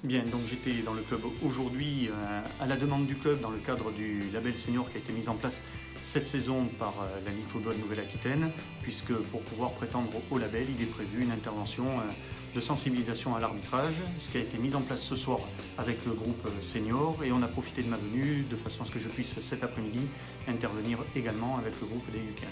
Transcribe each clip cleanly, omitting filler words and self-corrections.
Bien, donc j'étais dans le club aujourd'hui à la demande du club dans le cadre du label senior qui a été mis en place cette saison par la Ligue Football Nouvelle-Aquitaine, puisque pour pouvoir prétendre au label, il est prévu une intervention de sensibilisation à l'arbitrage, ce qui a été mis en place ce soir avec le groupe senior, et on a profité de ma venue de façon à ce que je puisse cet après-midi intervenir également avec le groupe des U15.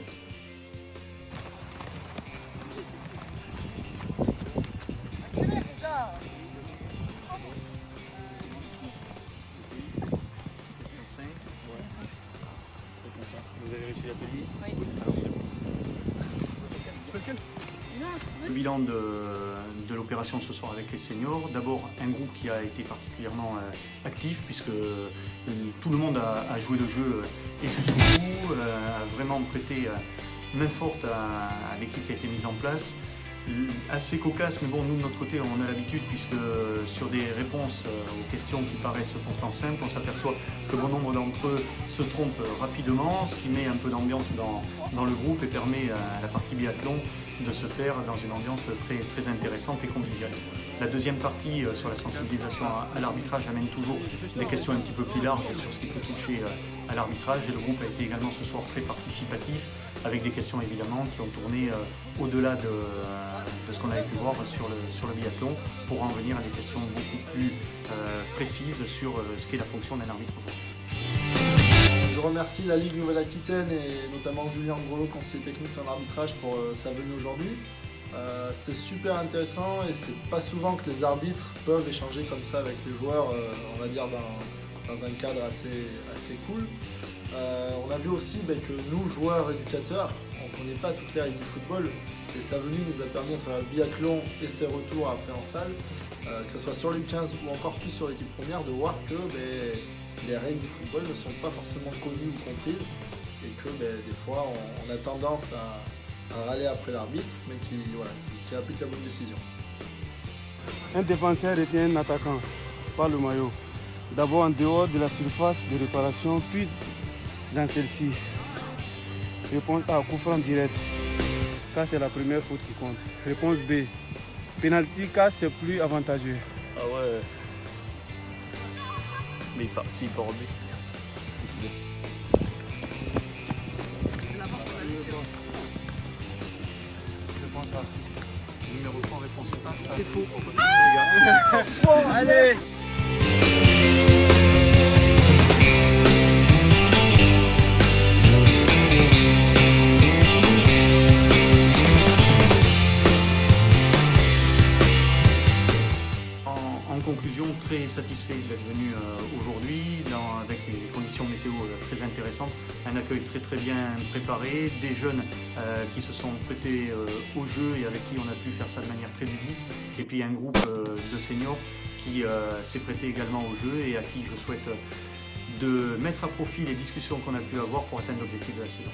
Vous avez réussi l'atelier ? Oui. Alors c'est bon. Le bilan de l'opération ce soir avec les seniors, d'abord un groupe qui a été particulièrement actif puisque tout le monde a joué le jeu et jusqu'au bout, a vraiment prêté main forte à l'équipe qui a été mise en place. Assez cocasse, mais bon, nous de notre côté on a l'habitude puisque sur des réponses aux questions qui paraissent pourtant simples, on s'aperçoit que bon nombre d'entre eux se trompent rapidement, ce qui met un peu d'ambiance dans le groupe et permet à la partie biathlon de se faire dans une ambiance très intéressante et conviviale. La deuxième partie sur la sensibilisation à l'arbitrage amène toujours des questions un petit peu plus larges sur ce qui peut toucher à l'arbitrage, et le groupe a été également ce soir très participatif avec des questions évidemment qui ont tourné au-delà de ce qu'on avait pu voir sur le biathlon pour en venir à des questions beaucoup plus précises sur ce qu'est la fonction d'un arbitre. Je remercie la Ligue Nouvelle-Aquitaine et notamment Julien Grelot, conseiller technique en arbitrage, pour sa venue aujourd'hui. C'était super intéressant et c'est pas souvent que les arbitres peuvent échanger comme ça avec les joueurs, on va dire dans un cadre assez cool. On a vu aussi que nous, joueurs éducateurs, on ne connaît pas toutes les règles du football, et sa venue nous a permis, à travers le biathlon et ses retours après en salle, que ce soit sur l'U15 ou encore plus sur l'équipe première, de voir que les règles du football ne sont pas forcément connues ou comprises, et que des fois on a tendance à râler après l'arbitre, mais qui applique la bonne décision. Un défenseur retient un attaquant par le maillot. D'abord en dehors de la surface de réparation, puis dans celle-ci. Réponse A, coup franc direct, car c'est la première faute qui compte. Réponse B, penalty, car c'est plus avantageux. Ah ouais. Mais s'il part en B. Réponse A. Numéro 3, réponse A. C'est faux. Bon, allez. En conclusion, très satisfait d'être venu aujourd'hui avec des conditions météo très intéressantes, un accueil très bien préparé, des jeunes qui se sont prêtés au jeu et avec qui on a pu faire ça de manière très ludique, et puis un groupe de seniors qui s'est prêté également au jeu et à qui je souhaite de mettre à profit les discussions qu'on a pu avoir pour atteindre l'objectif de la saison.